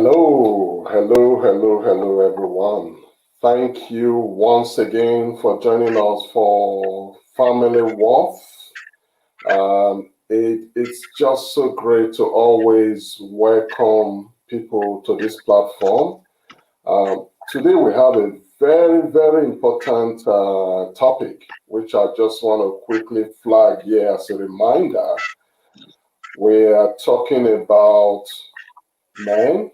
Hello, everyone. Thank you once again for joining us for FamilyWorth. It's just so great to always welcome people to this platform. Today we have a very important topic, which I just want to quickly flag here as a reminder. We are talking about men.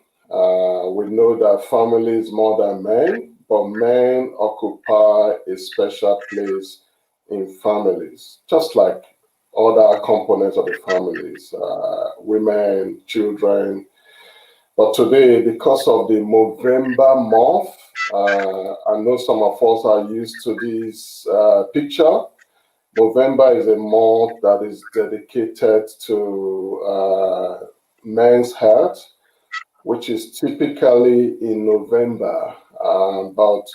We know that family is more than men, but men occupy a special place in families, just like other components of the families, women, children. But today, because of the Movember month, I know some of us are used to this picture. November is a month that is dedicated to men's health, which is typically in November. But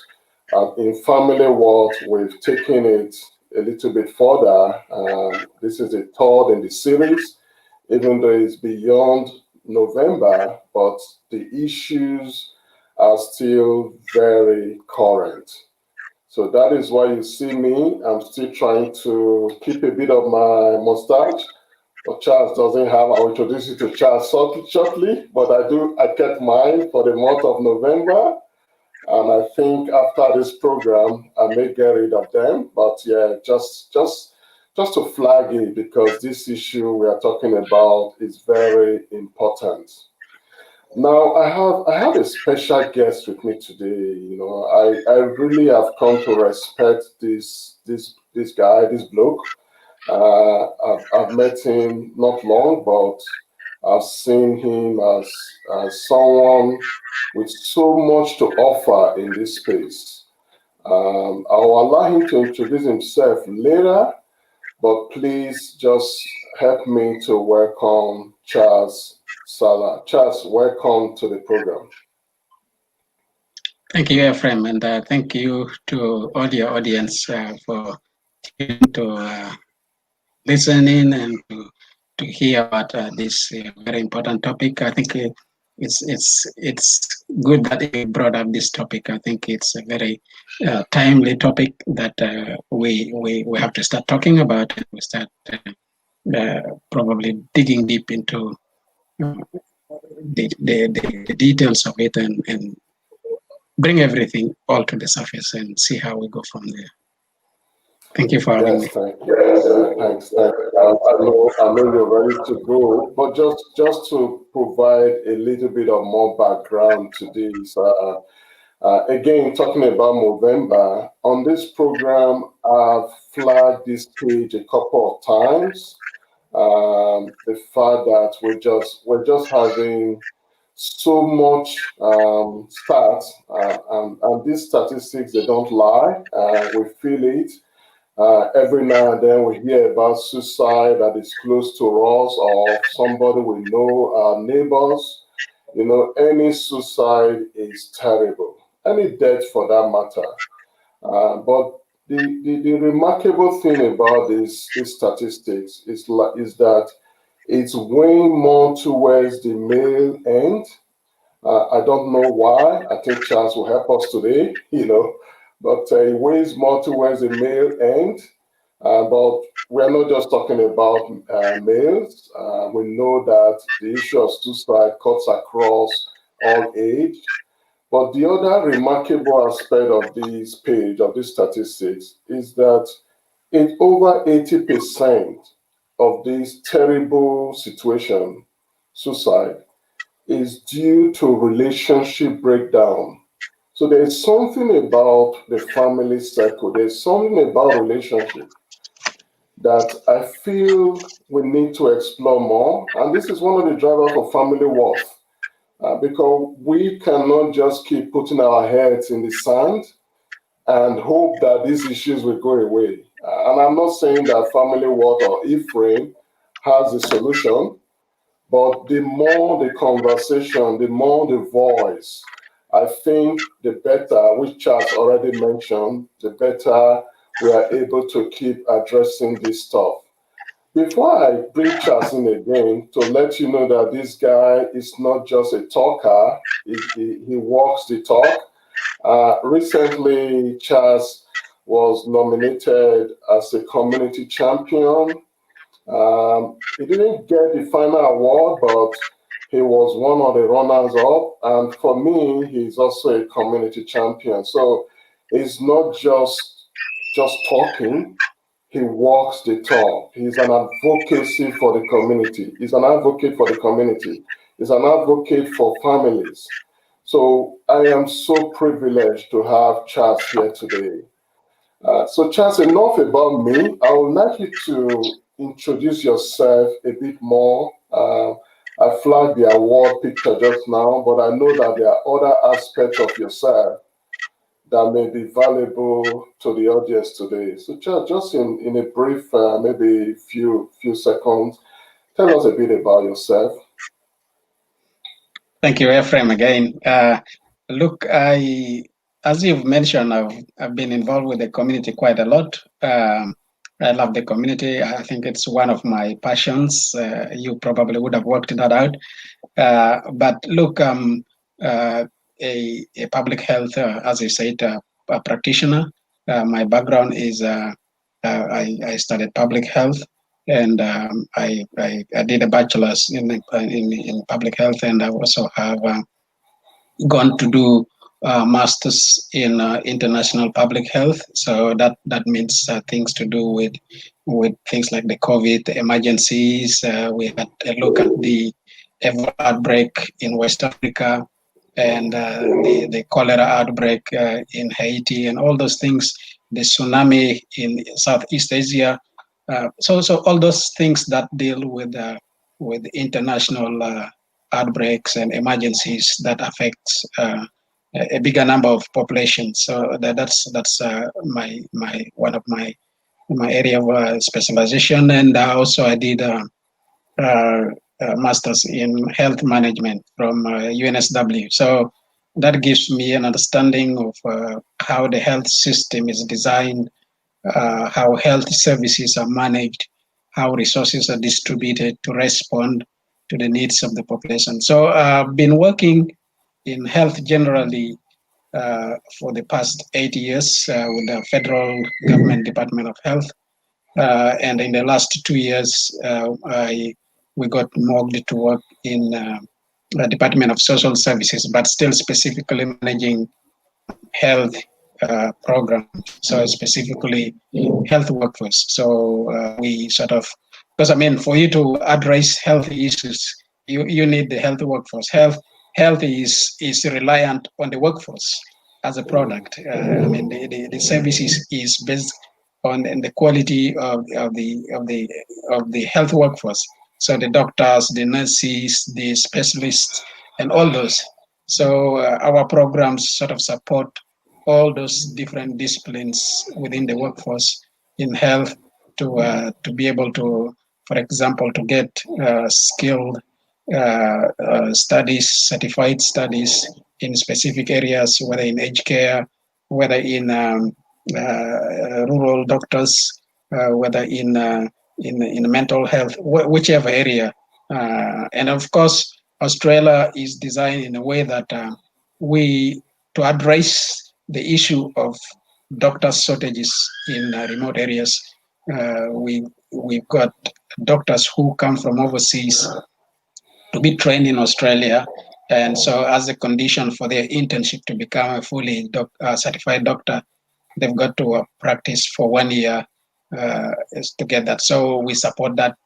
in FamilyWorth, we've taken it a little bit further. This is the third in the series, even though it's beyond November, but the issues are still very current. So that is why you see me. I'm still trying to keep a bit of my mustache. But Charles doesn't have. I'll introduce you to Charles shortly, but I kept mine for the month of November. And I think after this program, I may get rid of them. But yeah, just to flag it, because this issue we are talking about is very important. Now, I have a special guest with me today. You know, I really have come to respect this guy, this bloke. I've met him not long, but I've seen him as someone with so much to offer in this space. I'll allow him to introduce himself later, but please just help me to welcome Charles Salah. Charles, welcome to the program. Thank you, Ephraim, and thank you to all your audience for listening and to hear about this very important topic. I think it's good that you brought up this topic. I think it's a very timely topic that we have to start talking about, and we start probably digging deep into the details of it and bring everything all to the surface and see how we go from there. Thank you for having me. Thank you. Thanks. I know you're ready to go, but just to provide a little bit of more background to this. Again, talking about Movember, on this program, I've flagged this page a couple of times. The fact that we're just having so much stats, and these statistics, they don't lie. We feel it. Every now and then we hear about suicide that is close to us or somebody we know, our neighbors. You know, any suicide is terrible, any death for that matter. But the remarkable thing about these statistics is that it's weighing more towards the male end. I don't know why. I think Charles will help us today, you know, but it weighs more towards the male end. But we're not just talking about males. We know that the issue of suicide cuts across all age. But the other remarkable aspect of this page, of these statistics, is that in over 80% of this terrible situation, suicide, is due to relationship breakdown. So there's something about the family circle, there's something about relationship that I feel we need to explore more. And this is one of the drivers for FamilyWorth, because we cannot just keep putting our heads in the sand and hope that these issues will go away. And I'm not saying that FamilyWorth or Ephraim has the solution, but the more the conversation, the more the voice, I think the better, which Charles already mentioned, the better we are able to keep addressing this stuff. Before I bring Charles in again, to let you know that this guy is not just a talker, he walks the talk. Recently, Charles was nominated as a community champion. He didn't get the final award, but he was one of the runners up. And for me, he's also a community champion. So it's not just talking. He walks the talk. He's an advocacy for the community. He's an advocate for the community. He's an advocate for families. So I am so privileged to have Charles here today. So Charles, enough about me. I would like you to introduce yourself a bit more. I flagged the award picture just now, but I know that there are other aspects of yourself that may be valuable to the audience today. So just in a brief, maybe few seconds, tell us a bit about yourself. Thank you, Ephraim, again. Look, as you've mentioned, I've been involved with the community quite a lot. I love the community. I think it's one of my passions. You probably would have worked that out. But look, a public health, as you said, a practitioner. My background is I studied public health, and I did a bachelor's in public health, and I also have gone to do masters in international public health. So that means things to do with things like the COVID emergencies. We had a look at the Ebola outbreak in West Africa, and the cholera outbreak in Haiti, and all those things, the tsunami in Southeast Asia. So all those things that deal with international outbreaks and emergencies that affects a bigger number of populations. So that's my one of my area of specialization, and also I did masters in health management from UNSW. So that gives me an understanding of how the health system is designed, how health services are managed, how resources are distributed to respond to the needs of the population. So I've been working in health generally for the past 8 years with the federal government Department of Health. And in the last 2 years, we got moved to work in the Department of Social Services, but still specifically managing health program. So specifically health workforce. So we sort of, because I mean, for you to address health issues, you need the health workforce. Health is reliant on the workforce as a product. I mean, the services is based on the quality of the health workforce. So the doctors, the nurses, the specialists, and all those. So our programs sort of support all those different disciplines within the workforce in health to be able to, for example, to get skilled studies, certified studies in specific areas, whether in aged care, whether in rural doctors, whether in mental health, whichever area. And of course, Australia is designed in a way that we, to address the issue of doctor shortages in remote areas, we've got doctors who come from overseas to be trained in Australia. And so as a condition for their internship to become a fully certified doctor, they've got to practice for 1 year to get that. So we support that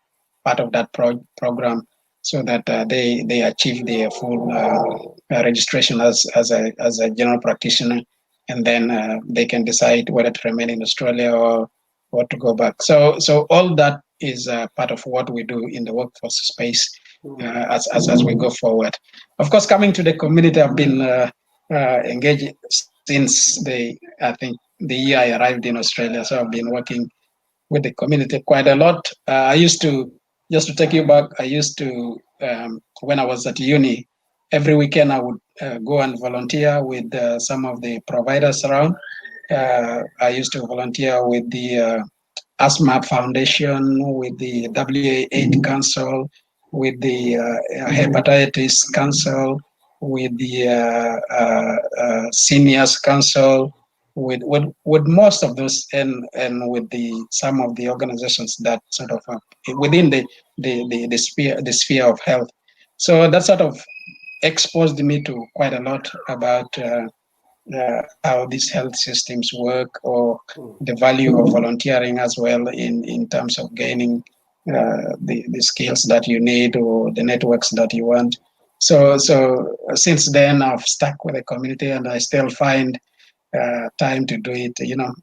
part of that program so that they achieve their full registration as a general practitioner, and then they can decide whether to remain in Australia or to go back. So all that is part of what we do in the workforce space as we go forward. Of course, coming to the community, I've been engaged since I think the year I arrived in Australia. So I've been working with the community quite a lot. I used to, just to take you back, I used to, when I was at uni, every weekend I would go and volunteer with some of the providers around. I used to volunteer with the Asthma Foundation, with the WA8 Council, with the Hepatitis Council, with the Seniors Council, with most of those, and with the some of the organizations that sort of within the sphere of health. So that sort of exposed me to quite a lot about how these health systems work, or the value of volunteering as well in terms of gaining the skills that you need, or the networks that you want. So since then, I've stuck with the community, and I still find time to do it.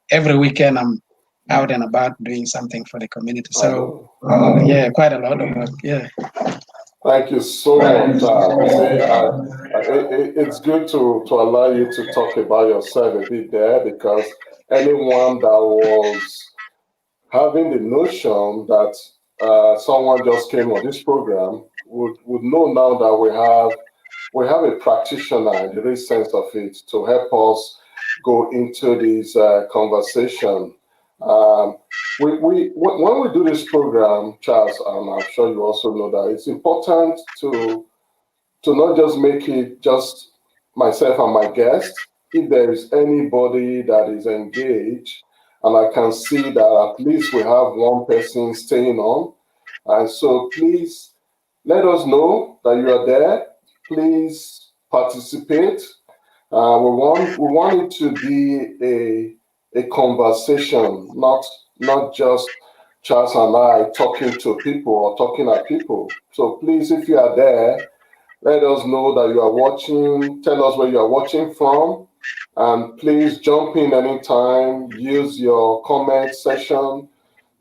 Every weekend I'm out and about doing something for the community. So yeah, quite a lot of work. Yeah. Thank you so much, Charles. See, it's good to allow you to talk about yourself a bit there, because anyone that was having the notion that someone just came on this program would know now that we have a practitioner in the real sense of it to help us go into this conversation. When we do this program, Charles, and I'm sure you also know that it's important to not just make it just myself and my guest. If there is anybody that is engaged, and I can see that at least we have one person staying on, and so please let us know that you are there. Please participate. We want it to be a conversation, not just Charles and I talking to people or talking at people. So please, if you are there, let us know that you are watching. Tell us where you are watching from, and please jump in anytime. Use your comment section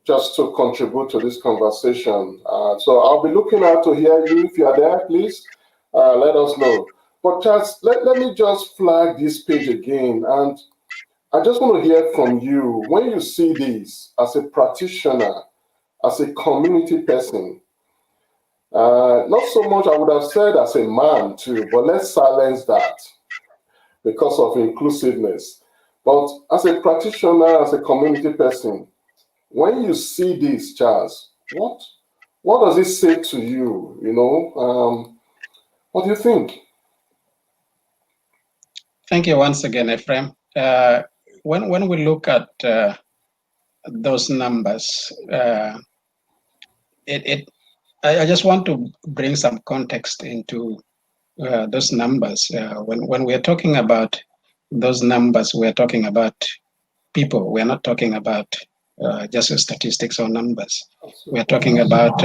just to contribute to this conversation. So I'll be looking out to hear you. If you are there, please let us know. But Charles, let me just flag this page again, and I just want to hear from you. When you see this as a practitioner, as a community person, not so much I would have said as a man too, but let's silence that because of inclusiveness. But as a practitioner, as a community person, when you see this, Charles, what does it say to you? What do you think? Thank you once again, Ephraim. When we look at those numbers, I just want to bring some context into those numbers. When we're talking about those numbers, we're talking about people. We're not talking about just statistics or numbers. We're talking about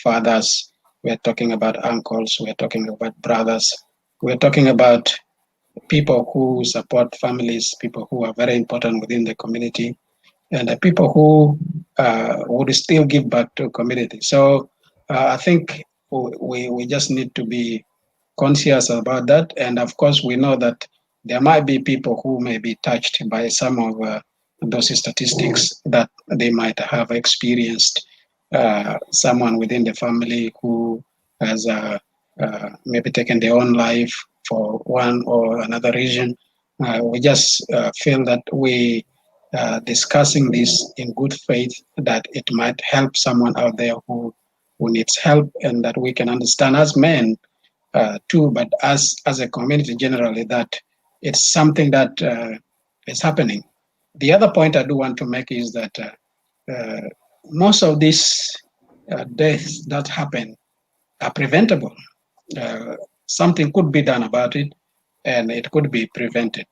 fathers. We're talking about uncles. We're talking about brothers. We're talking about people who support families, people who are very important within the community, and the people who would still give back to community. So I think we just need to be conscious about that. And of course, we know that there might be people who may be touched by some of those statistics, that they might have experienced someone within the family who has maybe taken their own life for one or another reason. We just feel that we discussing this in good faith, that it might help someone out there who needs help, and that we can understand as men too, but as a community generally, that it's something that is happening. The other point I do want to make is that most of these deaths that happen are preventable. Something could be done about it, and it could be prevented.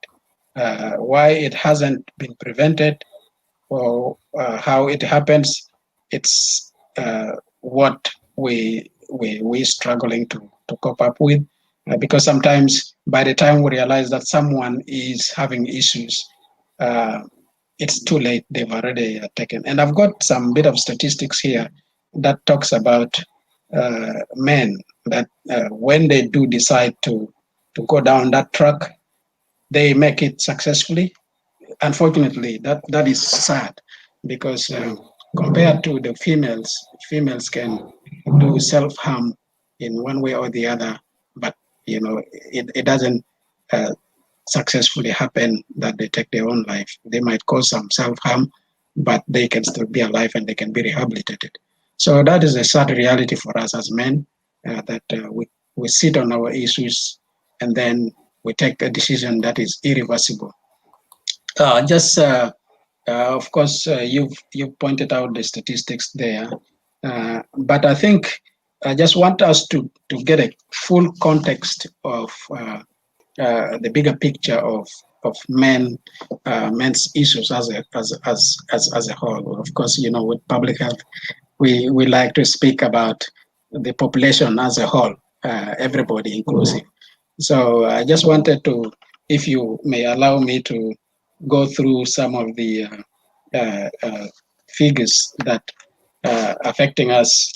Why it hasn't been prevented, or how it happens, it's what we struggling to cope up with, because sometimes by the time we realize that someone is having issues, it's too late. They've already taken. And I've got some bit of statistics here that talks about men that when they do decide to go down that track, they make it successfully. Unfortunately, that is sad, because compared to the females can do self-harm in one way or the other, but it doesn't successfully happen that they take their own life. They might cause some self-harm, but they can still be alive and they can be rehabilitated. So that is a sad reality for us as men, that we sit on our issues and then we take a decision that is irreversible. Of course, you've pointed out the statistics there, but I think I just want us to get a full context of the bigger picture of men's issues as a whole. Of course, with public health, we like to speak about the population as a whole, everybody inclusive. So I just wanted to, if you may allow me to go through some of the figures that affecting us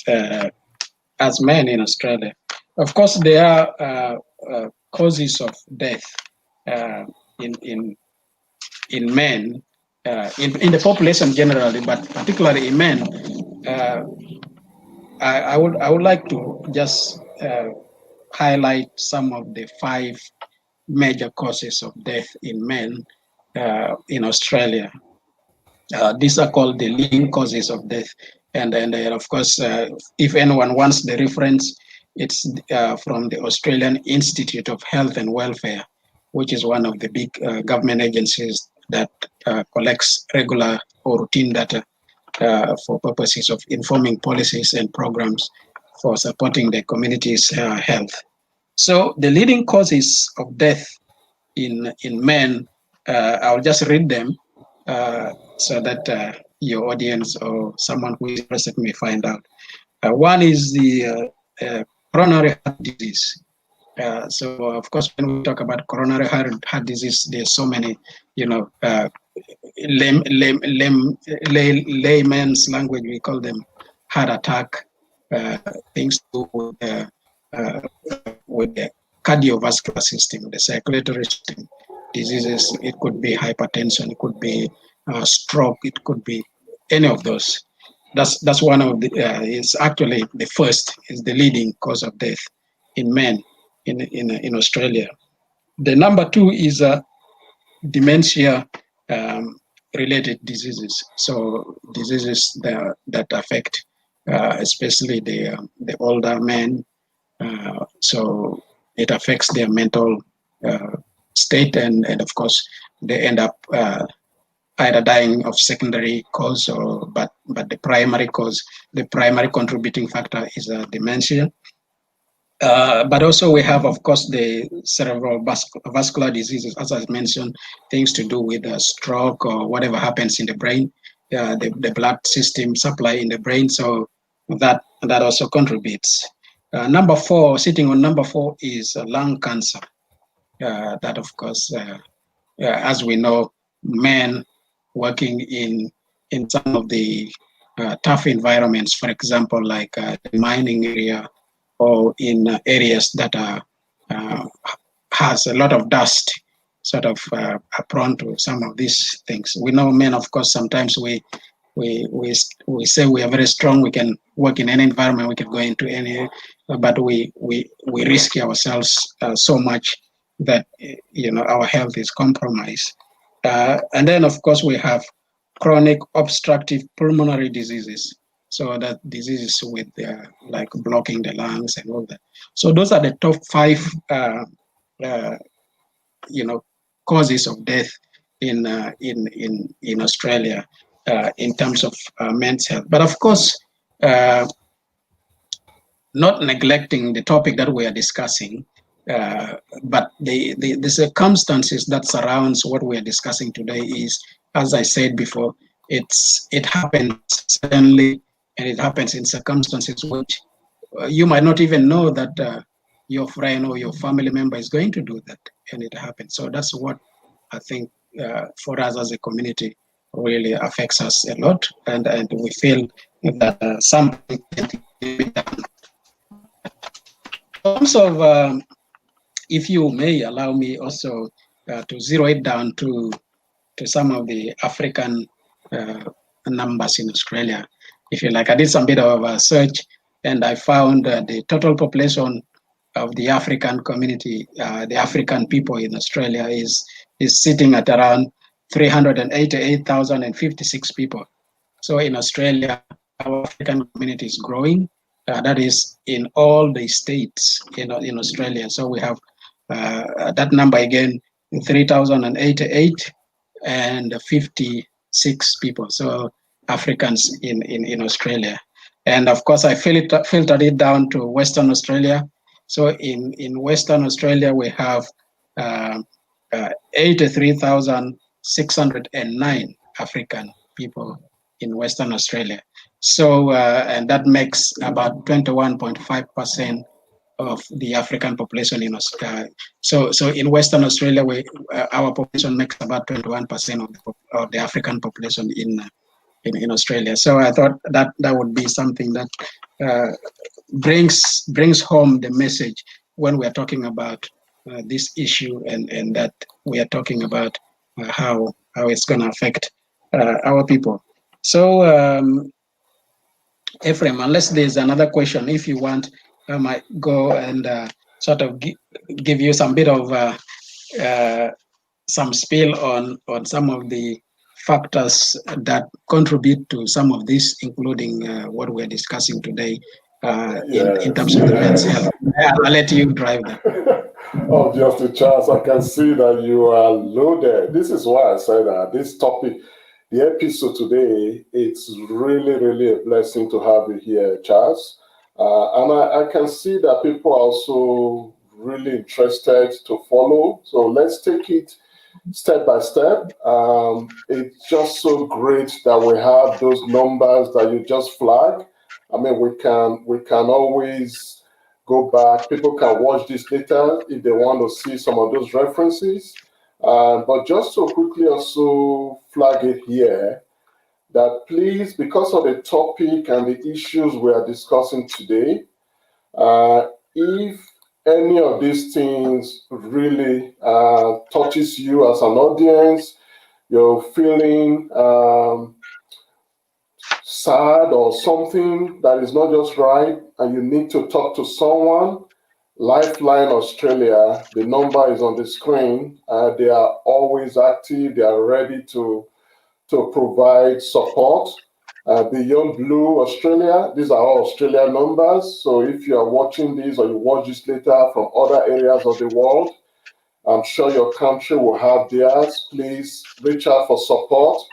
as men in Australia. Of course, there are causes of death in men, in the population generally, but particularly in men. I would like to just highlight some of the 5 major causes of death in men in Australia. These are called the leading causes of death. And of course, if anyone wants the reference, it's from the Australian Institute of Health and Welfare, which is one of the big government agencies that collects regular or routine data for purposes of informing policies and programs for supporting the community's health. So the leading causes of death in men, I'll just read them so that your audience or someone who is interested may find out. One is the coronary heart disease. So of course, when we talk about coronary heart disease, there's so many, layman's language, we call them heart attack, things to do with the cardiovascular system, the circulatory system, diseases. It could be hypertension, it could be stroke, it could be any of those. That's one of the, it's actually the first, is the leading cause of death in men in Australia. The number 2 is dementia related diseases. So diseases that affect especially the older men. So it affects their mental state, and of course they end up either dying of secondary cause, or but the primary cause, the primary contributing factor is dementia. But also we have, of course, the cerebral vascular diseases, as I mentioned, things to do with stroke or whatever happens in the brain, the blood system supply in the brain. So that also contributes. Number 4, sitting on number 4 is lung cancer. That, of course, as we know, men working in some of the tough environments, for example, like the mining area, or in areas that are has a lot of dust, sort of are prone to some of these things. We know men, of course, sometimes we say we are very strong, we can work in any environment, we can go into any, but we risk ourselves so much that our health is compromised. And then, of course, we have chronic obstructive pulmonary diseases. So that diseases with like blocking the lungs and all that. So those are the top 5, causes of death in Australia in terms of men's health. But of course, not neglecting the topic that we are discussing, but the circumstances that surrounds what we are discussing today is, as I said before, it happens suddenly. And it happens in circumstances which you might not even know that your friend or your family member is going to do that, and it happens. So that's what I think for us as a community really affects us a lot, and we feel that something can be done. In terms of, if you may allow me also to zero it down to some of the African numbers in Australia. If you like, I did some bit of search, and I found the total population of the African community, the African people in Australia is sitting at around 388,056 people. So in Australia, our African community is growing. That is in all the states in Australia. So we have that number again, 3,088 and 56 people. So Africans in Australia. And of course, I filtered it down to Western Australia. So in Western Australia, we have 83,609 African people in Western Australia. So, and that makes about 21.5% of the African population in Australia. So in Western Australia, our population makes about 21% of the African population in Australia. So I thought that would be something that brings home the message when we are talking about this issue, and that we are talking about how it's going to affect our people. So, Ephraim, unless there's another question, if you want, I might go and sort of give you some bit of some spiel on some of the factors that contribute to some of this, including what we're discussing today in terms of the men's health. I'll let you drive that. Oh, Justin Charles, I can see that you are loaded. This is why I said that this topic, the episode today, it's really, really a blessing to have you here, Charles. And I can see that people are also really interested to follow. So let's take it step by step. It's just so great that we have those numbers that you just flagged. I mean, we can always go back. People can watch this later if they want to see some of those references. But just to quickly also flag it here, that please, because of the topic and the issues we are discussing today, if any of these things really touches you as an audience, you're feeling sad or something that is not just right, and you need to talk to someone, Lifeline Australia, the number is on the screen. They are always active. They are ready to provide support. Beyond Blue Australia, these are all Australian numbers. So if you are watching this or you watch this later from other areas of the world, I'm sure your country will have theirs. Please reach out for support.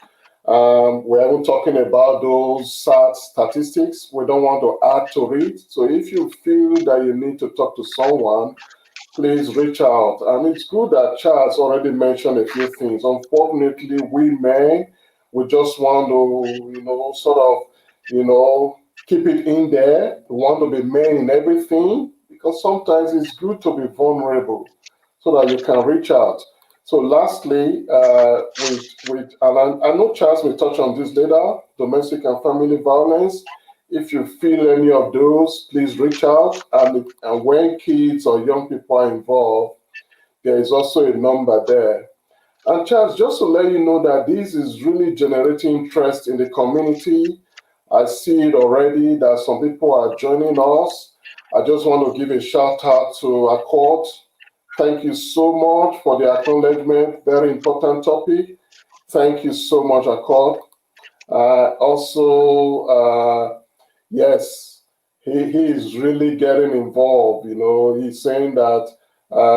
We're even talking about those sad statistics. We don't want to add to it. So if you feel that you need to talk to someone, please reach out. And it's good that Charles already mentioned a few things. Unfortunately, we just want to, keep it in there. We want to be men in everything, because sometimes it's good to be vulnerable so that you can reach out. So lastly, and I know Charles will touch on this later, domestic and family violence. If you feel any of those, please reach out. And when kids or young people are involved, there is also a number there. And Charles, just to let you know that this is really generating interest in the community. I see it already that some people are joining us. I just want to give a shout out to Accord. Thank you so much for the acknowledgement. Very important topic. Thank you so much, Accord. Yes, he is really getting involved. He's saying that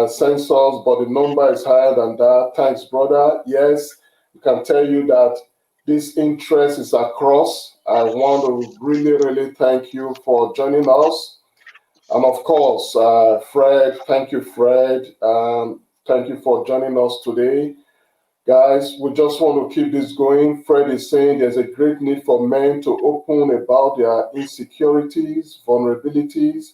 census, but the number is higher than that. Thanks, brother. Yes, I can tell you that this interest is across. I want to really, really thank you for joining us. And of course, Fred, thank you, Fred. Thank you for joining us today. Guys, we just want to keep this going. Fred is saying there's a great need for men to open about their insecurities, vulnerabilities,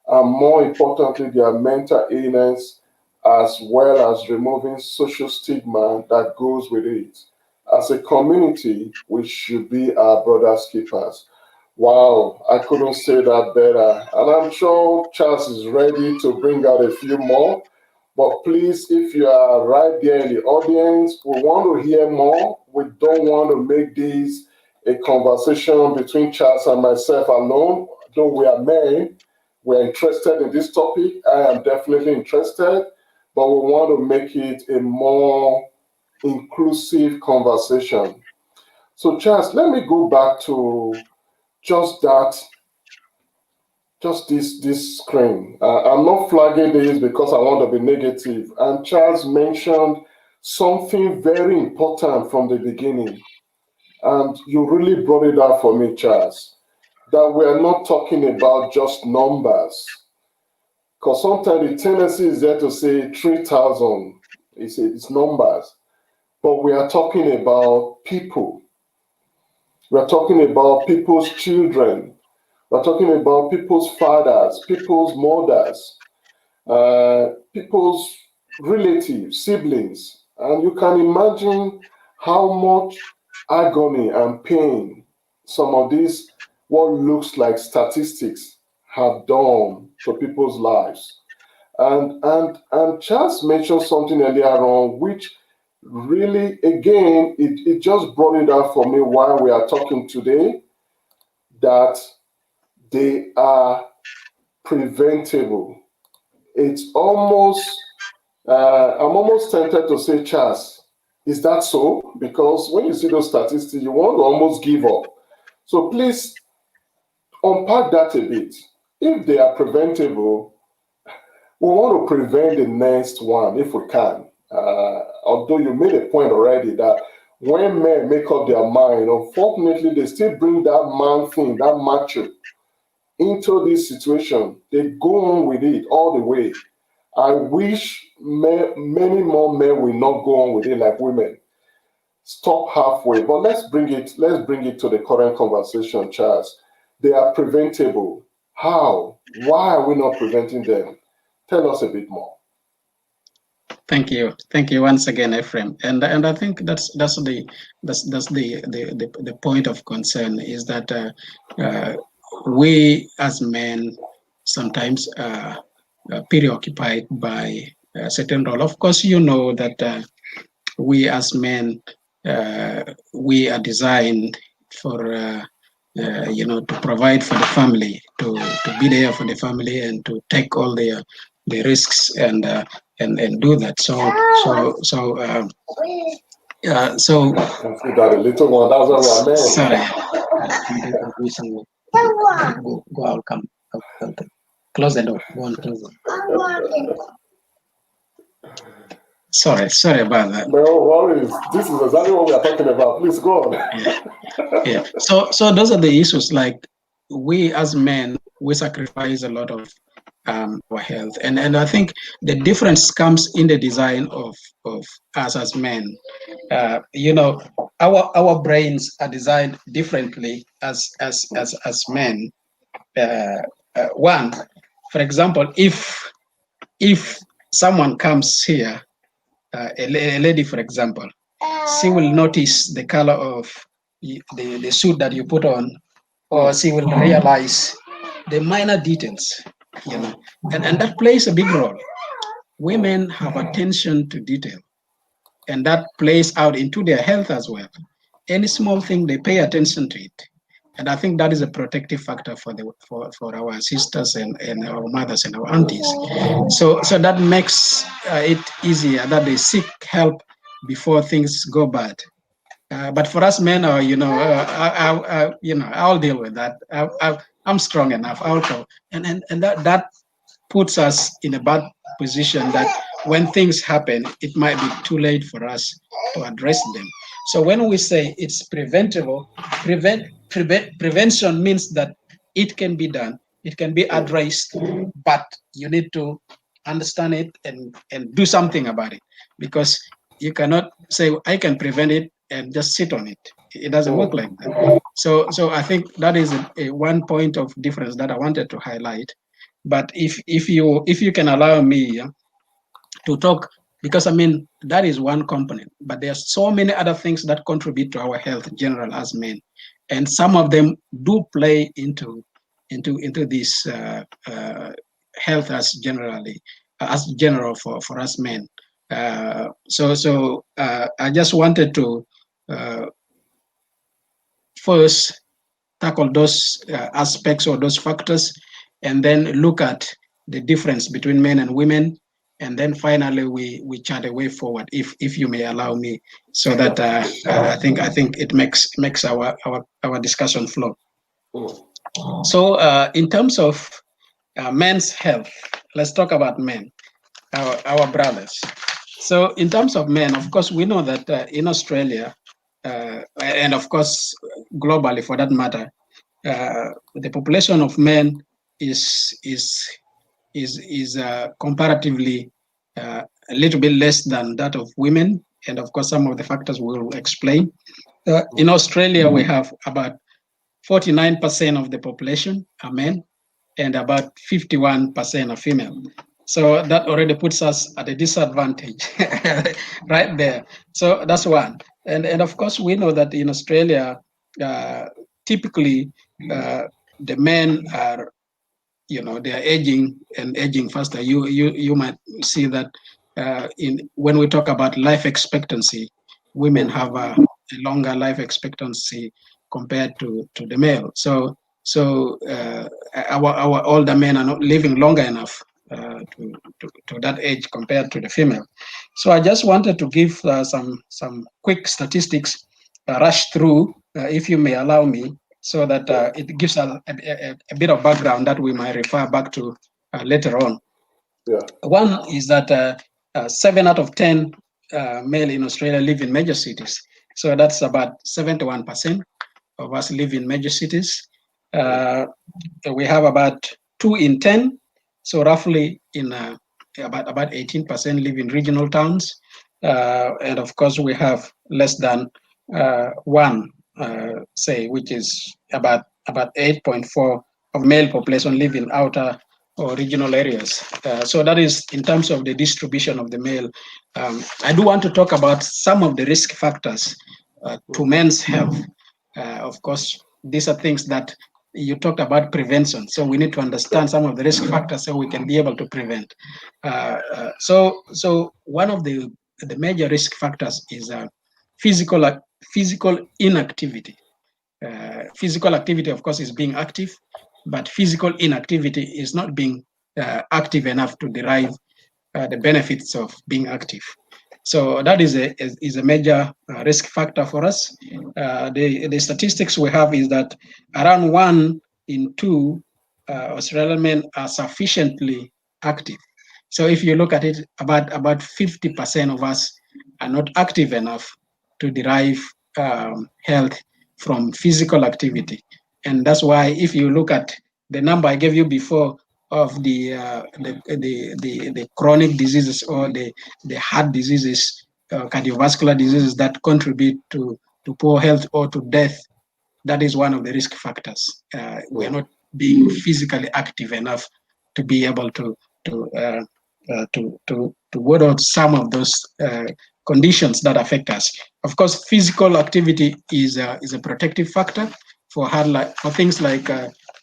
and more importantly, their mental illness, as well as removing social stigma that goes with it. As a community, we should be our brother's keepers. Wow, I couldn't say that better. And I'm sure Charles is ready to bring out a few more. But please, if you are right there in the audience, we want to hear more. We don't want to make this a conversation between Charles and myself alone. Though we are men, we're interested in this topic. I am definitely interested, but we want to make it a more inclusive conversation. So Charles, let me go back to just this screen. I'm not flagging this because I want to be negative. And Charles mentioned something very important from the beginning. And you really brought it out for me, Charles, that we're not talking about just numbers. Because sometimes the tendency is there to say 3,000, it's numbers. But we are talking about people. We're talking about people's children. We're talking about people's fathers, people's mothers, people's relatives, siblings. And you can imagine how much agony and pain some of these, what looks like statistics, have done to people's lives. And Charles mentioned something earlier on, which really, again, it just brought it out for me why we are talking today, that they are preventable. It's almost, I'm almost tempted to say, Charles, is that so? Because when you see those statistics, you want to almost give up. So please unpack that a bit. If they are preventable, we want to prevent the next one if we can. Although you made a point already that when men make up their mind, unfortunately, they still bring that man thing, that macho, into this situation. They go on with it all the way. I wish many more men will not go on with it like women. Stop halfway. But let's bring it to the current conversation, Charles. They are preventable. How? Why are we not preventing them? Tell us a bit more. Thank you once again, Ephraim. And I think that's the point of concern, is that we as men sometimes are preoccupied by a certain role. Of course, you know that we as men, we are designed for to provide for the family, to be there for the family, and to take all the risks and do that. So that a little one. That's what we are. Sorry. Go. I'll come. I'll close the door. Go on, close it. Sorry about that. No worries. This is exactly what we are talking about. Please go on. Yeah. So those are the issues. Like, we as men, we sacrifice a lot of our health, and I think the difference comes in the design of us as men. Our brains are designed differently as men. One, for example, if someone comes here, a lady, for example, she will notice the color of the suit that you put on, or she will realize the minor details, and that plays a big role. Women have attention to detail, and that plays out into their health as well. Any small thing, they pay attention to it. And I think that is a protective factor for our sisters and our mothers and our aunties. So that makes it easier that they seek help before things go bad. But for us men, I'll deal with that. I'm strong enough. I'll go. And that puts us in a bad position, that when things happen, it might be too late for us to address them. So when we say it's preventable, prevention means that it can be done, it can be addressed, but you need to understand it and do something about it, because you cannot say, I can prevent it and just sit on it. It doesn't work like that. So I think that is a one point of difference that I wanted to highlight. But if you can allow me to talk, because I mean, that is one component, but there are so many other things that contribute to our health in general as men, and some of them do play into this health as general for us men. So I just wanted to first tackle those aspects or those factors, and then look at the difference between men and women, and then finally we chart a way forward, if you may allow me, so that I think it makes our discussion flow. So in terms of men's health, let's talk about men, our brothers. So in terms of men, of course, we know that in Australia, and of course globally for that matter, the population of men is comparatively a little bit less than that of women, and of course some of the factors we'll explain. In Australia, we have about 49% of the population are men, and about 51% are female. So that already puts us at a disadvantage right there. So that's one. And of course, we know that in Australia, typically the men are, they are aging and aging faster. You might see that when we talk about life expectancy, women have a longer life expectancy compared to the male. So our older men are not living longer enough to that age compared to the female. So I just wanted to give some quick statistics, rush through, if you may allow me, so that it gives a bit of background that we might refer back to later on. Yeah. One is that 7 out of 10 male in Australia live in major cities. So that's about 71% of us live in major cities. We have about 2 in 10, so roughly in about 18% live in regional towns. And of course, we have less than 1, say, which is about 8.4 of male population live in outer or regional areas. So that is in terms of the distribution of the male. I do want to talk about some of the risk factors to men's health. Of course, these are things that you talked about prevention. So we need to understand some of the risk factors so we can be able to prevent. So one of the major risk factors is physical inactivity. Physical activity, of course, is being active, but physical inactivity is not being active enough to derive the benefits of being active. So that is a major risk factor for us. The statistics we have is that around 1 in 2 Australian men are sufficiently active. So if you look at it, about 50% of us are not active enough to derive health from physical activity. And that's why if you look at the number I gave you before of the chronic diseases or the heart diseases, cardiovascular diseases that contribute to poor health or to death, that is one of the risk factors. We are not being physically active enough to be able to ward out some of those conditions that affect us. Of course, physical activity is a protective factor for things like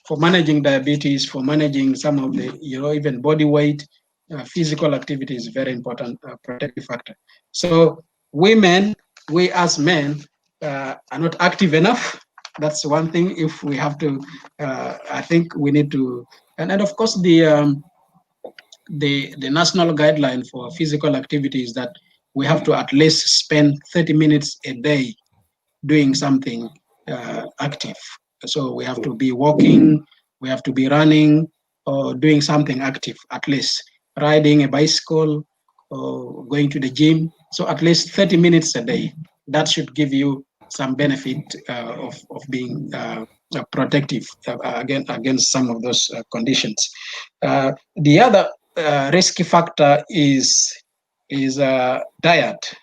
for managing diabetes, for managing some of the even body weight. Physical activity is a very important protective factor. So we as men are not active enough. That's one thing. If we have to, I think we need to, and of course the national guideline for physical activity is that we have to at least spend 30 minutes a day doing something active. So we have to be walking, we have to be running, or doing something active, at least riding a bicycle or going to the gym. So at least 30 minutes a day. That should give you some benefit of being protective against some of those conditions. The other risky factor is diet.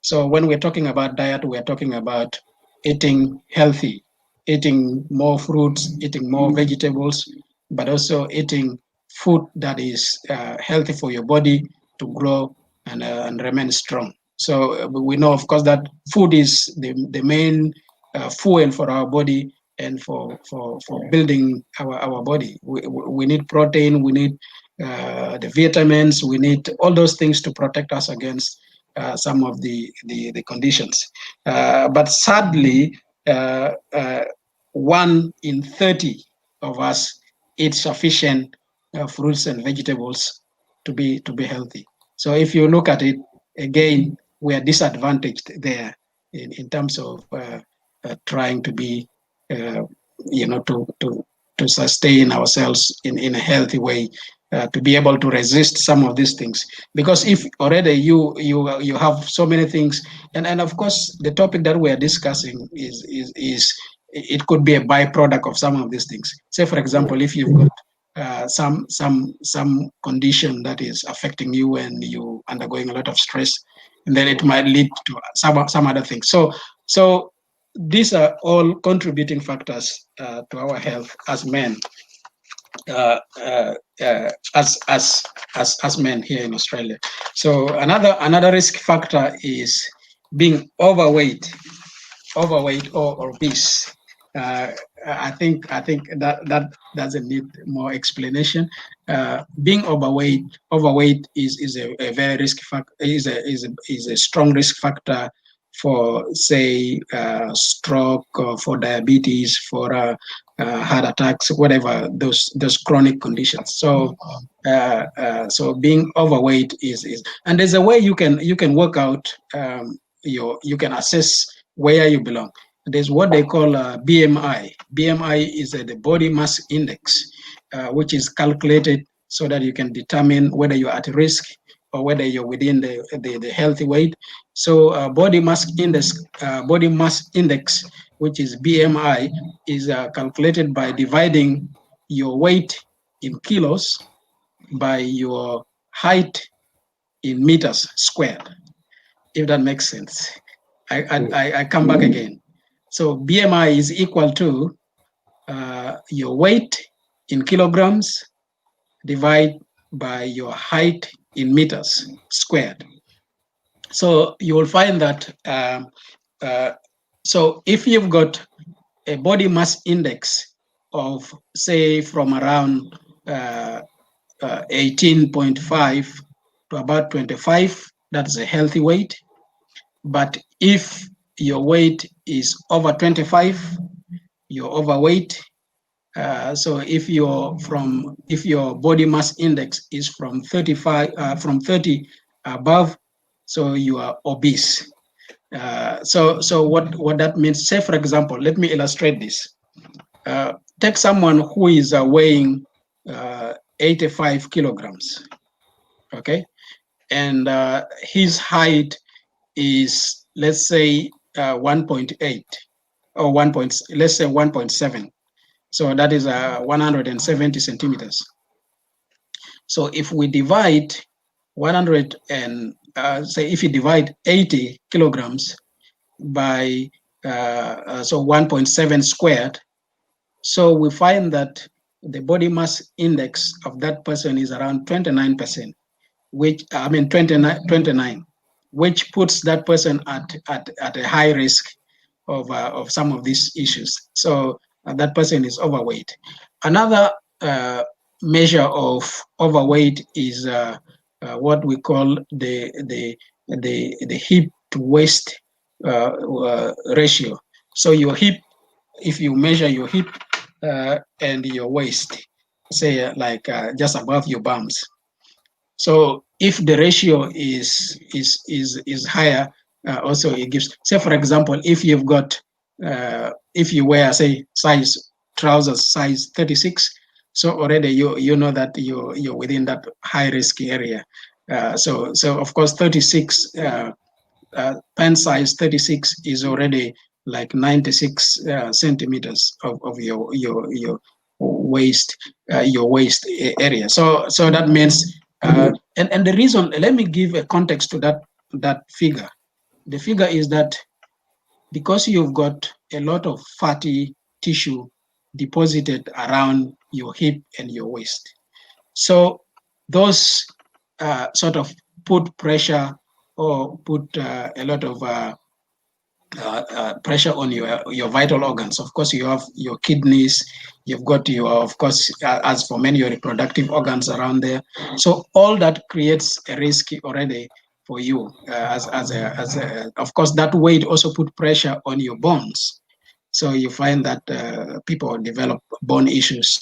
So when we're talking about diet, we're talking about eating healthy, eating more fruits, eating more vegetables, but also eating food that is healthy for your body to grow and remain strong. So we know, of course, that food is the main fuel for our body and for building our body. We need protein, we need the vitamins, we need all those things to protect us against some of the conditions. But sadly, 1 in 30 of us eat sufficient fruits and vegetables be healthy. So if you look at it again, we are disadvantaged there in terms of trying to be, to sustain ourselves in a healthy way, to be able to resist some of these things. Because if already you have so many things, and of course the topic that we are discussing is it could be a byproduct of some of these things. Say, for example, if you've got some condition that is affecting you and you undergoing a lot of stress, and then it might lead to some other things. So these are all contributing factors to our health as men, as men here in Australia. So another risk factor is being overweight or obese. I think that doesn't need more explanation. Being overweight is a very risk factor. Is a strong risk factor for, say, stroke, or for diabetes, for heart attacks, whatever those chronic conditions. So so being overweight is, and there's a way you can work out you can assess where you belong. There's what they call BMI. BMI is the body mass index, which is calculated so that you can determine whether you're at risk or whether you're within the healthy weight. So body mass index, which is BMI, is calculated by dividing your weight in kilos by your height in meters squared, if that makes sense. I come back again. So BMI is equal to your weight in kilograms divided by your height in meters squared. So you will find that so if you've got a body mass index of, say, from around 18.5 to about 25, that's a healthy weight. But if your weight is over 25, you're overweight. So if your body mass index is from 30 above, so you are obese. So what that means, say, for example, let me illustrate this. Take someone who is weighing 85 kilograms, okay? And his height is, let's say, 1.8 or let's say 1.7. So that is 170 centimeters. So if we divide 100 and say if you divide 80 kilograms by so 1.7 squared, so we find that the body mass index of that person is around 29%, which 29, which puts that person at a high risk of some of these issues. So that person is overweight. Another measure of overweight is what we call the hip to waist ratio. So your hip, if you measure your hip and your waist, say like just above your bums. So if the ratio is higher, also it gives. Say, for example, if you've got if you wear, say, trousers size 36, so already you know that you're within that high risk area. So of course 36 pant size 36 is already like 96 centimeters of your waist area. So that means and the reason, let me give a context to that figure. The figure is that because you've got a lot of fatty tissue deposited around your hip and your waist, so those sort of put pressure or put a lot of pressure on your vital organs. Of course, you have your kidneys, you've got your, of course, as for many, your reproductive organs around there. So all that creates a risk already for you. Of course, that weight also put pressure on your bones. So you find that people develop bone issues,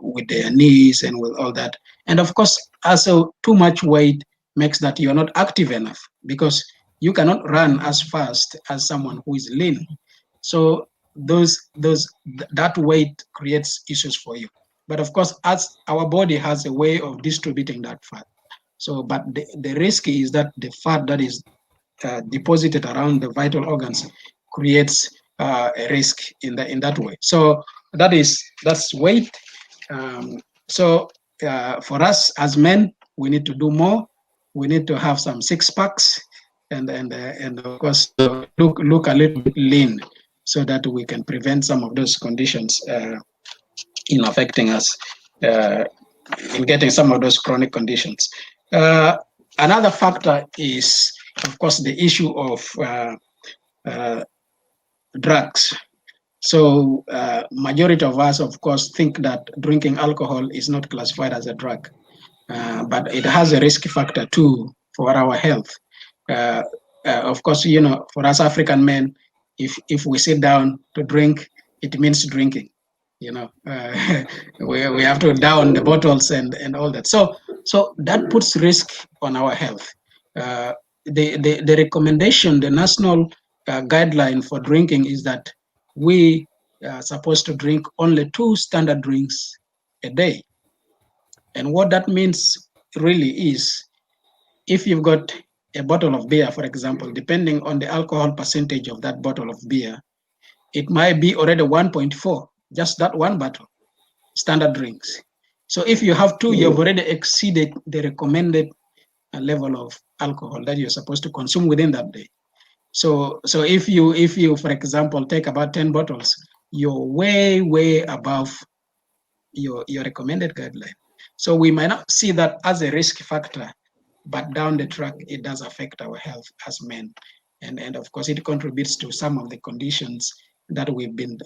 with their knees and with all that. And of course, also too much weight makes that you're not active enough, because you cannot run as fast as someone who is lean. So that weight creates issues for you. But of course, as our body has a way of distributing that fat. So, but the risk is that the fat that is deposited around the vital organs creates a risk in that way. So that's weight. So for us as men, we need to do more. We need to have some 6-packs, and of course look a little bit lean, so that we can prevent some of those conditions in affecting us, in getting some of those chronic conditions. Another factor is, of course, the issue of drugs. So majority of us, of course, think that drinking alcohol is not classified as a drug, but it has a risk factor too for our health. Of course, for us African men, if we sit down to drink, it means drinking. We have to down the bottles and all that. So that puts risk on our health. The recommendation, the national guideline for drinking is that we are supposed to drink only 2 standard drinks a day. And what that means really is, if you've got a bottle of beer, for example, depending on the alcohol percentage of that bottle of beer, it might be already 1.4, just that one bottle, standard drinks. So if you have 2, you've already exceeded the recommended level of alcohol that you're supposed to consume within that day. So if you, for example, take about 10 bottles, you're way above your recommended guideline. So we might not see that as a risk factor, but down the track, it does affect our health as men. And of course, it contributes to some of the conditions that we've been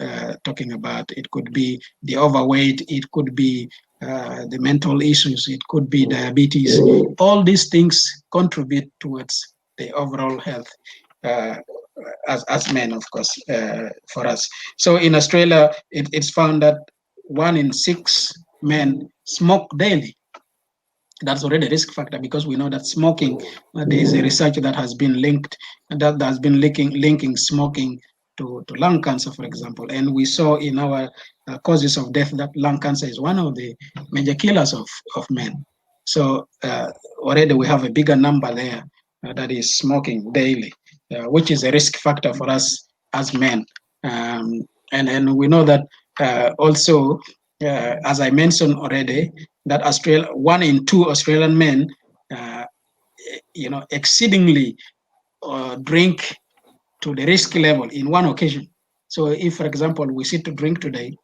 talking about. It could be the overweight, it could be the mental issues, it could be diabetes. All these things contribute towards the overall health as men, of course, for us. So in Australia, it's found that 1 in 6 men smoke daily. That's already a risk factor, because we know that smoking, there is a research that has been linked, that has been linking smoking to lung cancer, for example. And we saw in our causes of death that lung cancer is one of the major killers of men. So already we have a bigger number there that is smoking daily, which is a risk factor for us as men. And we know that also, as I mentioned already, that 1 in 2 Australian men, exceedingly drink to the risk level in one occasion. So if, for example, we sit to drink today,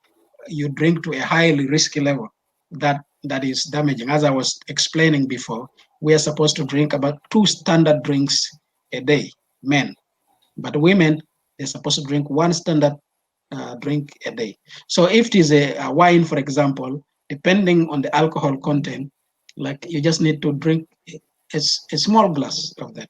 you drink to a highly risky level that is damaging. As I was explaining before, we are supposed to drink about 2 standard drinks a day, men. But women, they're supposed to drink 1 standard drink a day. So if it is a wine, for example, depending on the alcohol content, like you just need to drink a small glass of that,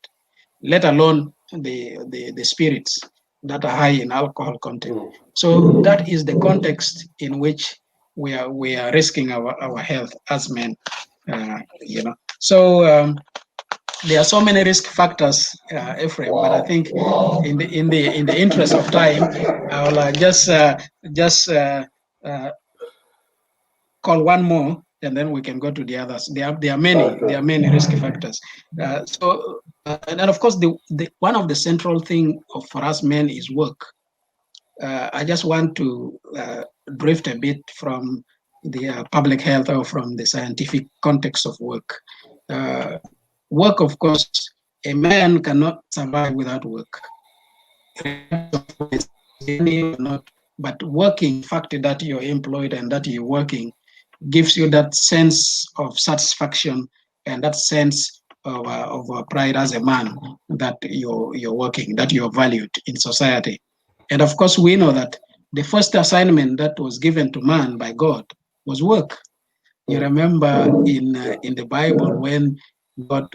let alone the spirits that are high in alcohol content. So that is the context in which we are risking our health as men. So there are so many risk factors, Ephraim. But I think in the interest of time, I will just call one more, and then we can go to the others. There are many risk factors. And of course, one of the central thing for us men is work. I just want to drift a bit from the public health or from the scientific context of work. Work, of course, a man cannot survive without work. But working, the fact that you're employed and that you're working, gives you that sense of satisfaction and that sense of pride as a man, that you're working, that you're valued in society. And of course, we know that the first assignment that was given to man by God was work. You remember in the Bible when God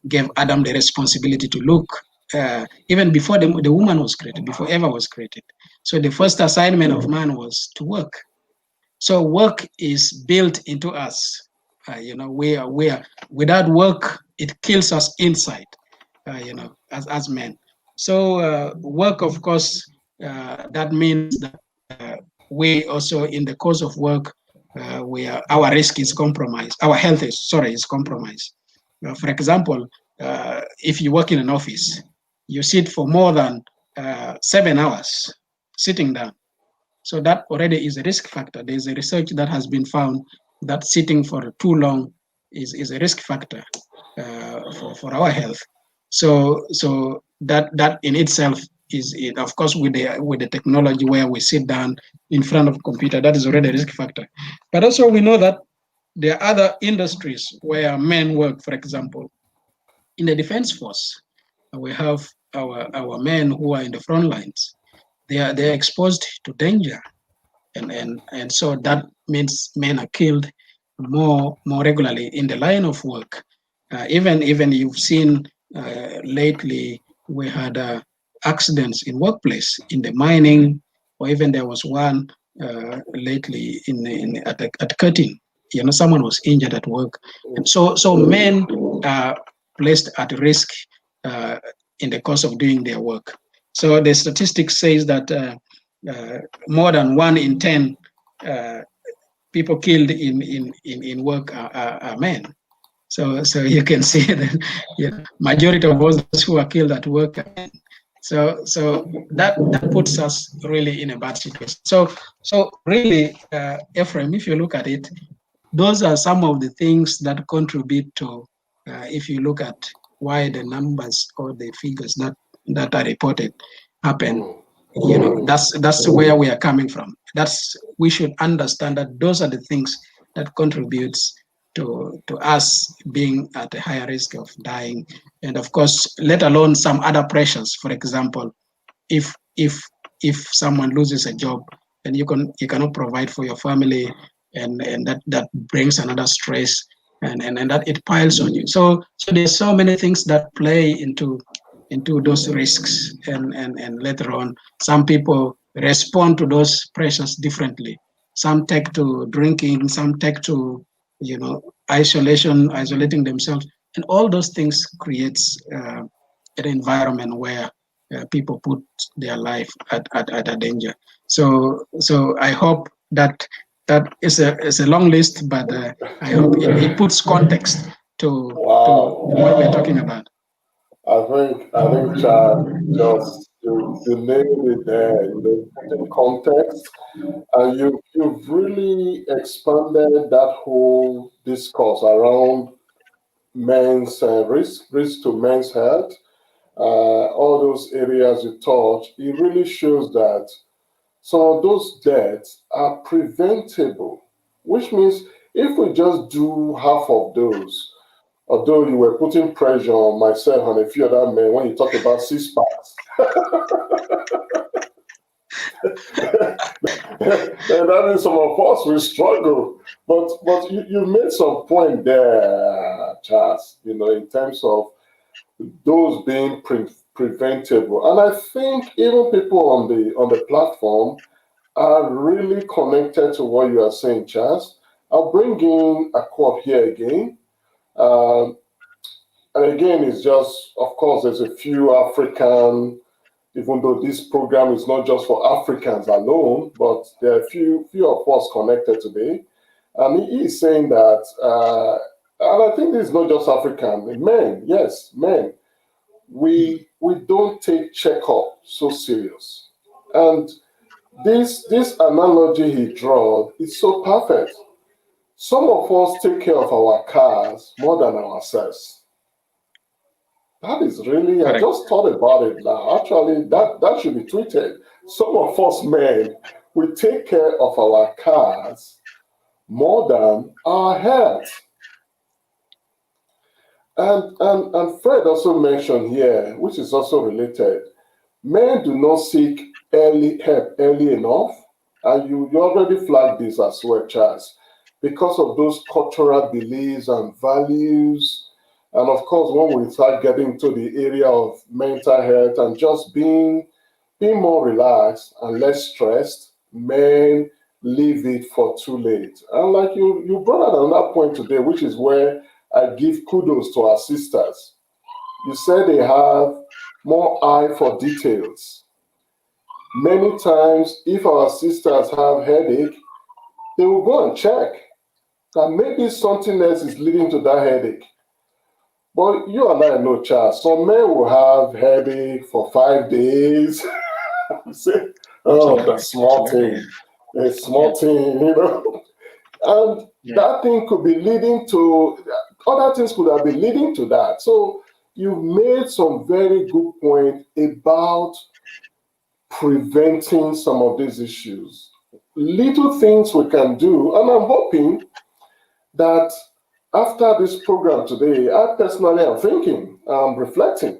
gave Adam the responsibility to look, even before the woman was created, before Eva was created. So the first assignment of man was to work. So work is built into us. We are without work, it kills us inside. As men. So work, of course, that means that we also, in the course of work, our risk is compromised. Our health is compromised. For example, if you work in an office, you sit for more than 7 hours sitting down. So that already is a risk factor. There's a research that has been found that sitting for too long is a risk factor for our health. So that in itself is it. Of course, with the technology where we sit down in front of a computer, that is already a risk factor. But also we know that there are other industries where men work. For example, in the defense force, we have our men who are in the front lines. They're exposed to danger, and so that means men are killed more regularly in the line of work. Even you've seen lately, we had accidents in workplace in the mining, or even there was one lately at cutting. Someone was injured at work, and so men are placed at risk uh, in the course of doing their work. So the statistics says that more than 1 in 10 people killed in work are men. So you can see that majority of those who are killed at work are men. So that puts us really in a bad situation. So really, Ephraim, if you look at it, those are some of the things that contribute to, if you look at why the numbers or the figures that are reported happen. That's where we are coming from. We should understand that those are the things that contributes to us being at a higher risk of dying, and of course, let alone some other pressures. For example, if someone loses a job and you cannot provide for your family, and that brings another stress, and that it piles on you. So there's so many things that play into those risks, and later on some people respond to those pressures differently. Some take to drinking, some take to isolating themselves, and all those things creates an environment where people put their life at a danger. So I hope that is a long list, but I hope it puts context to what we're talking about. I think Chad, just you nailed it there. Putting context, and you've really expanded that whole discourse around men's risk to men's health. All those areas you touch, it really shows that some of those deaths are preventable, which means if we just do half of those, although you were putting pressure on myself and a few other men when you talk about six packs, then that means some of us will struggle. But you made some point there, Charles, in terms of those being preventable. And I think even people on the platform are really connected to what you are saying, Charles. I'll bring in a quote here again. Um, and again, it's just, of course, there's a few African, even though this program is not just for Africans alone, but there are a few of us connected today. And he is saying that, and I think this is not just African, men, yes, men, we don't take checkup so serious. And this analogy he draws is so perfect. Some of us take care of our cars more than ourselves. That is really, I just thought about it now. Actually, that should be tweeted. Some of us men, we take care of our cars more than our health. And Fred also mentioned here, which is also related, men do not seek help early enough. And you already flagged this as well, Charles, because of those cultural beliefs and values. And of course, when we start getting to the area of mental health and just being more relaxed and less stressed, men leave it for too late. And like you brought out another point today, which is where I give kudos to our sisters. You said they have more eye for details. Many times, if our sisters have headache, they will go and check that maybe something else is leading to that headache. But you and I know, Charles, some men will have headache for 5 days. Say, oh, the small thing, a small thing, you know. And that thing could be leading to, other things could have been leading to that. So you've made some very good point about preventing some of these issues. Little things we can do, and I'm hoping that after this program today, I personally am thinking, reflecting,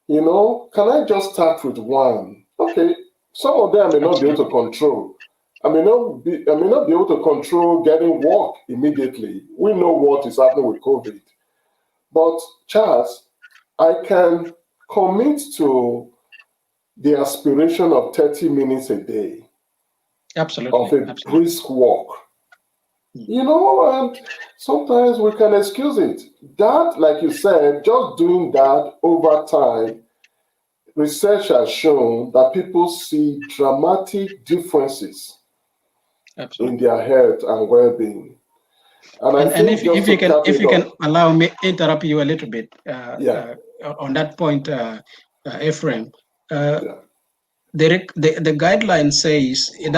you know, can I just start with one? Okay, some of them I may not be able to control. I may not be able to control getting work immediately. We know what is happening with COVID. But Charles, I can commit to the aspiration of 30 minutes a day. Absolutely. Of a brisk walk. You know, and sometimes we can excuse it. That, like you said, just doing that over time, research has shown that people see dramatic differences in their health and well-being. And if you can allow me interrupt you a little bit on that point, Ephraim. The guideline says it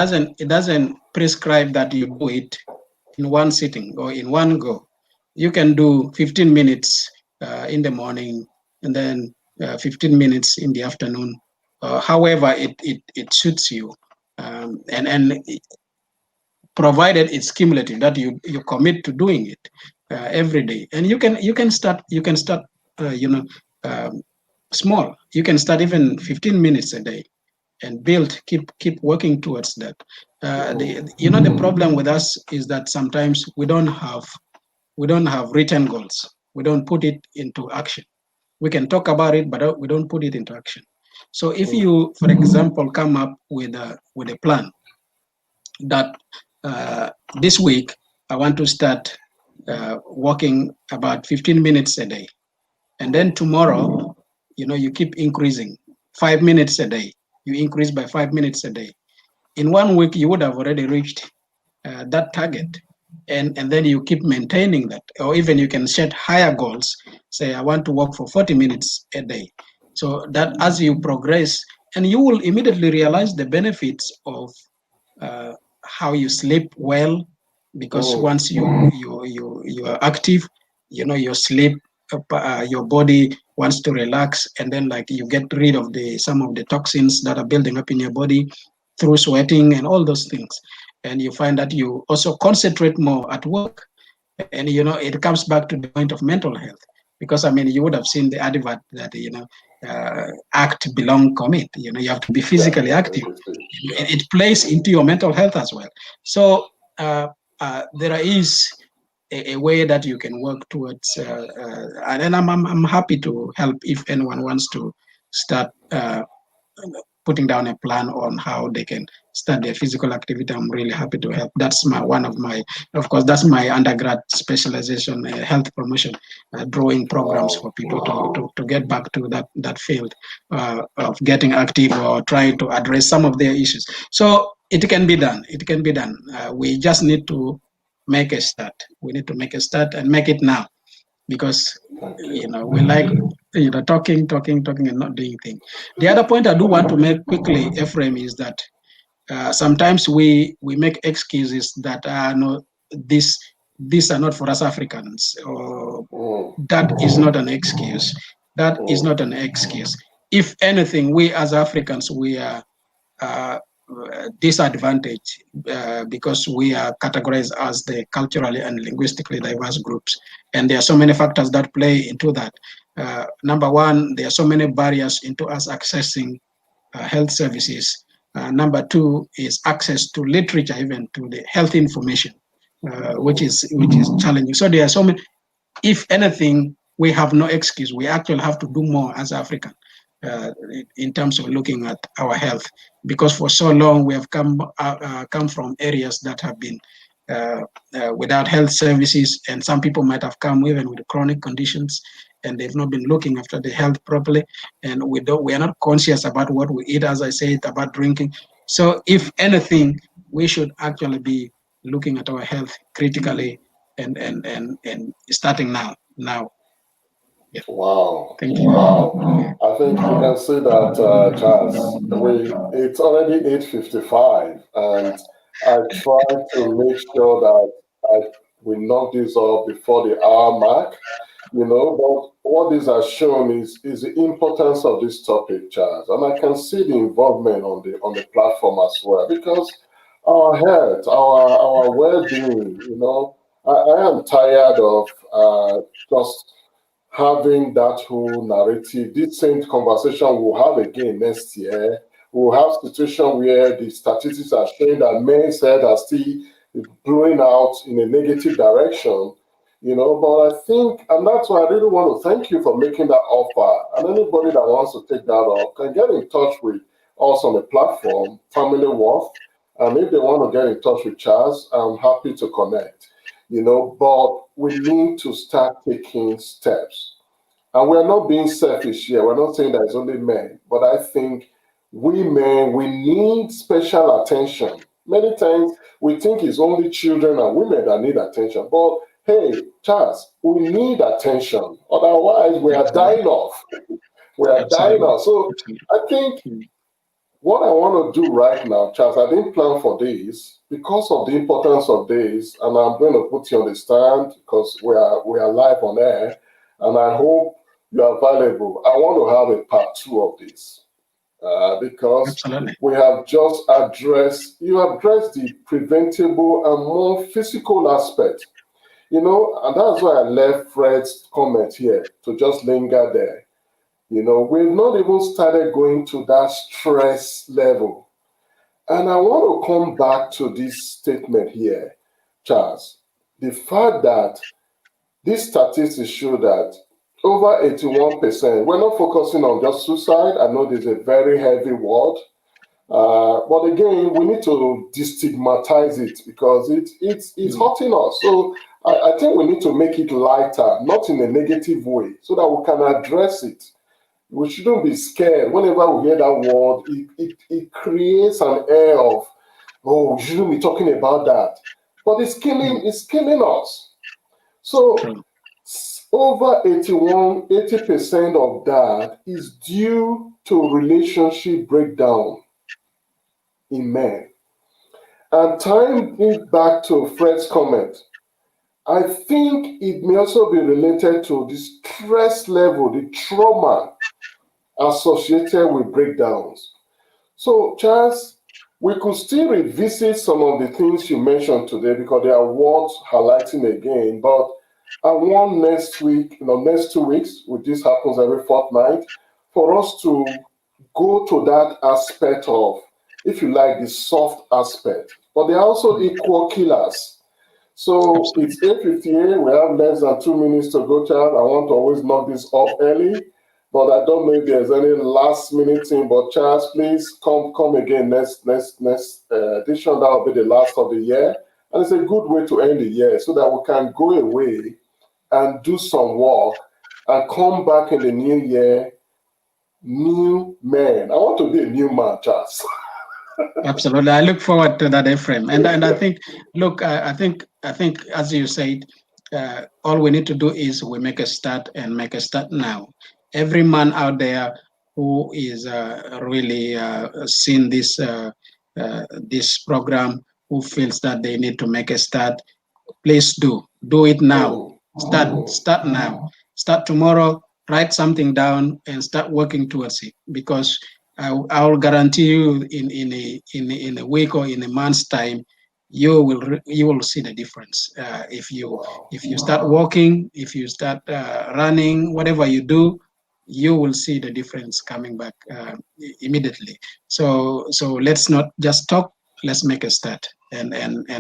doesn't prescribe that you do it in one sitting or in one go. You can do 15 minutes in the morning and then 15 minutes in the afternoon. However, it suits you, and provided it's cumulative, that you commit to doing it every day. And you can start small. You can start even 15 minutes a day and keep working towards that. The problem with us is that sometimes we don't have written goals. We don't put it into action. We can talk about it, but we don't put it into action. So if you, for example, come up with a plan that this week I want to start walking about 15 minutes a day, and then tomorrow, you keep increasing 5 minutes a day. You increase by 5 minutes a day. In 1 week, you would have already reached that target. And then you keep maintaining that. Or even you can set higher goals. Say, I want to walk for 40 minutes a day. So that as you progress, and you will immediately realize the benefits of how you sleep well, because once you are active, your sleep, your body wants to relax, and then like you get rid of some of the toxins that are building up in your body through sweating and all those things. And you find that you also concentrate more at work. And it comes back to the point of mental health, because you would have seen the advert that act, belong, commit. You have to be physically active. It plays into your mental health as well. So there is a way that you can work towards, and I'm happy to help if anyone wants to start putting down a plan on how they can start their physical activity. I'm really happy to help. That's that's my undergrad specialization, health promotion, drawing programs for people to get back to that field of getting active or trying to address some of their issues. So it can be done. It can be done. We just need to make a start. We need to make a start and make it now, because we like talking and not doing things. The other point I do want to make quickly, Ephraim, is that sometimes we make excuses that these are not for us Africans, or that is not an excuse. That is not an excuse. If anything, we as Africans, we are disadvantaged because we are categorized as the culturally and linguistically diverse groups, and there are so many factors that play into that. Number one, there are so many barriers into us accessing health services. Number two is access to literature, even to the health information, which is challenging. So there are so many. If anything, we have no excuse. We actually have to do more as African in terms of looking at our health. because for so long we have come from areas that have been without health services, and some people might have come even with chronic conditions, and they've not been looking after the health properly, and we are not conscious about what we eat, as I said, about drinking. So if anything, we should actually be looking at our health critically and starting now. Yeah. Wow. Thank you. Wow. I think you can see that, Charles. It's already 8:55, and I try to make sure that we knock this off before the hour mark. But what this has shown is the importance of this topic, Charles, and I can see the involvement on the platform as well, because our health, our well-being. I am tired of just having that whole narrative. This same conversation we'll have again next year. We'll have situation where the statistics are showing that men's health are still blowing out in a negative direction. But I think, and that's why I really want to thank you for making that offer. And anybody that wants to take that up can get in touch with us on the platform, FamilyWorth. And if they want to get in touch with Charles, I'm happy to connect. But we need to start taking steps. And we're not being selfish here. We're not saying that it's only men, but I think we men, we need special attention. Many times we think it's only children and women that need attention. But hey, Charles, we need attention. Otherwise, we are dying off. We are dying off. So I think what I want to do right now, Charles, I didn't plan for this because of the importance of this, and I'm going to put you on the stand because we are live on air, and I hope you are available. I want to have a part 2 of this because Absolutely. we have just addressed the preventable and more physical aspect, and that's why I left Fred's comment here to just linger there. We've not even started going to that stress level. And I want to come back to this statement here, Charles. The fact that these statistics show that over 81%, we're not focusing on just suicide. I know there's a very heavy word. But again, we need to destigmatize it because it's hurting us. So I think we need to make it lighter, not in a negative way, so that we can address it. We shouldn't be scared. Whenever we hear that word, it creates an air of, oh, we shouldn't be talking about that. But it's killing us. So over 80% of that is due to relationship breakdown in men. And tying it back to Fred's comment, I think it may also be related to the stress level, the trauma associated with breakdowns. So, Charles, we could still revisit some of the things you mentioned today because they are worth highlighting again. But I want next week, next 2 weeks, which this happens every fortnight, for us to go to that aspect of, if you like, the soft aspect. But they are also equal killers. So it's 8:58. We have less than 2 minutes to go, Charles. I want to always knock this off early. But I don't know if there's any last minute thing. But Charles, please come again next edition. That will be the last of the year, and it's a good way to end the year so that we can go away and do some work and come back in the new year, new man. I want to be a new man, Charles. Absolutely, I look forward to that, Ephraim. And I think, look, I think as you said, all we need to do is we make a start and make a start now. Every man out there who is really seeing this program, who feels that they need to make a start, please do it now. Start now. Start tomorrow. Write something down and start working towards it. Because I will guarantee you, in a week or in a month's time, you will see the difference. If you start walking, if you start running, whatever you do, you will see the difference coming back immediately. So let's not just talk. Let's make a start, and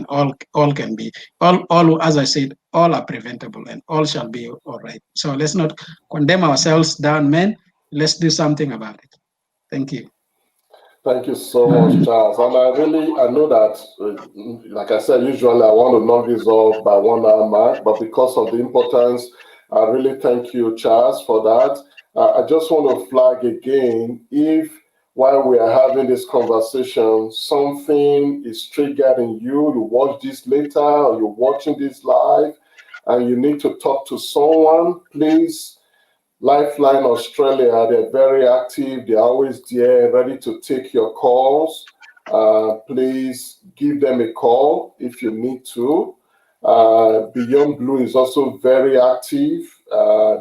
all can be all as I said, all are preventable and all shall be all right. So let's not condemn ourselves down, men. Let's do something about it. Thank you. Thank you so much, Charles. And I know that, like I said, usually I want to knock this off by 1 hour mark, but because of the importance, I really thank you, Charles, for that. I just want to flag again, if while we are having this conversation, something is triggered in you, you watch this later, or you're watching this live, and you need to talk to someone, please. Lifeline Australia, they're very active. They're always there, ready to take your calls. Please give them a call if you need to. Beyond Blue is also very active.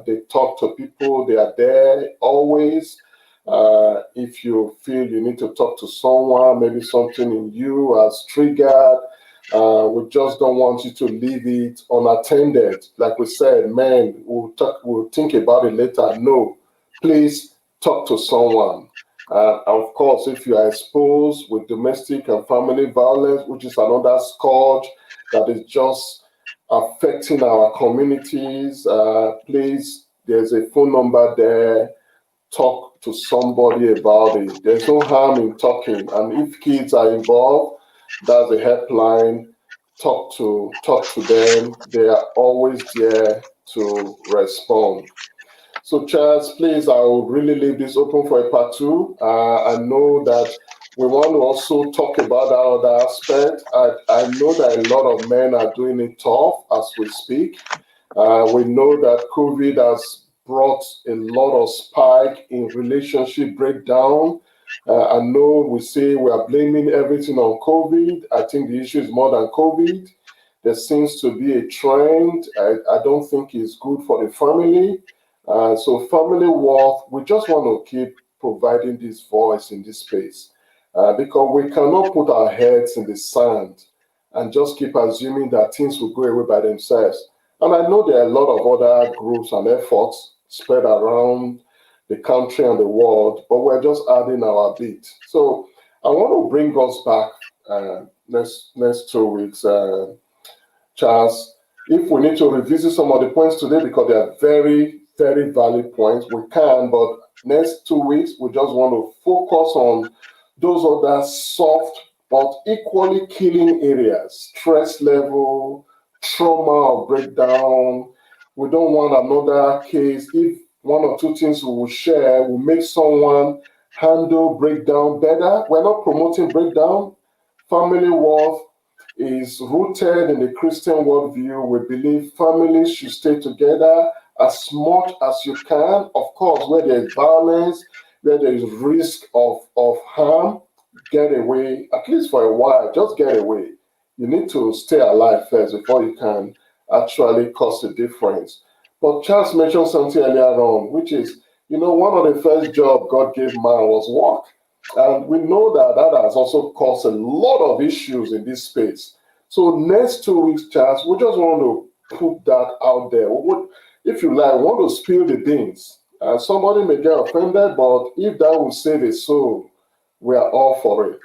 They talk to people. They are there always. If you feel you need to talk to someone, maybe something in you has triggered, we just don't want you to leave it unattended. Like we said, man, we'll think about it later. No, please talk to someone. Of course, if you are exposed with domestic and family violence, which is another scourge that is just affecting our communities, please, there's a phone number there. Talk to somebody about it. There's no harm in talking. And if kids are involved, that's a helpline. Talk to them. They are always there to respond. So, Charles, please, I will really leave this open for a part 2. I know that we want to also talk about that other aspect. I know that a lot of men are doing it tough as we speak. We know that COVID has brought a lot of spike in relationship breakdown. I know we say we are blaming everything on COVID. I think the issue is more than COVID. There seems to be a trend. I don't think it's good for the family. So FamilyWorth, we just want to keep providing this voice in this space because we cannot put our heads in the sand and just keep assuming that things will go away by themselves. And I know there are a lot of other groups and efforts spread around the country and the world, but we're just adding our bit. So I want to bring us back next 2 weeks, Charles. If we need to revisit some of the points today because they are very, very valid points, we can, but next 2 weeks, we just want to focus on those other soft but equally killing areas, stress level, trauma or breakdown. We don't want another case. If 1 or 2 things we will share will make someone handle breakdown better, we're not promoting breakdown. FamilyWorth is rooted in the Christian worldview. We believe families should stay together as much as you can. Of course, where there is violence, where there is risk of harm, get away, at least for a while, just get away. You need to stay alive first before you can actually cause a difference. But Charles mentioned something earlier on, which is, one of the first jobs God gave man was work. And we know that that has also caused a lot of issues in this space. So next 2 weeks, Charles, we just want to put that out there. If you like, want to spill the beans. Somebody may get offended, but if that will save a soul, we are all for it.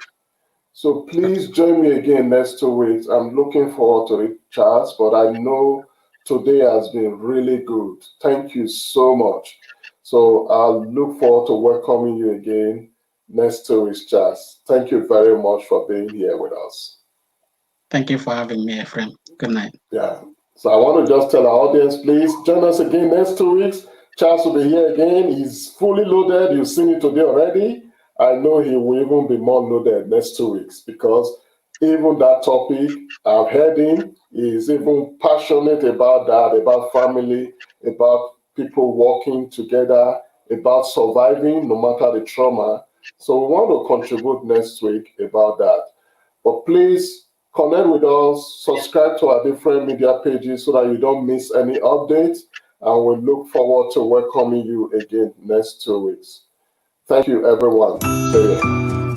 So please join me again next 2 weeks. I'm looking forward to it, Charles, but I know today has been really good. Thank you so much. So I'll look forward to welcoming you again next 2 weeks, Charles. Thank you very much for being here with us. Thank you for having me, Ephraim. Good night. Yeah. So I want to just tell our audience, please join us again next 2 weeks. Charles will be here again. He's fully loaded. You've seen it today already. I know he will even be more loaded next 2 weeks because even that topic, I've heard him, he's even passionate about that, about family, about people working together, about surviving no matter the trauma. So we want to contribute next week about that. But please connect with us, subscribe to our different media pages so that you don't miss any updates. And we look forward to welcoming you again next 2 weeks. Thank you, everyone. See you.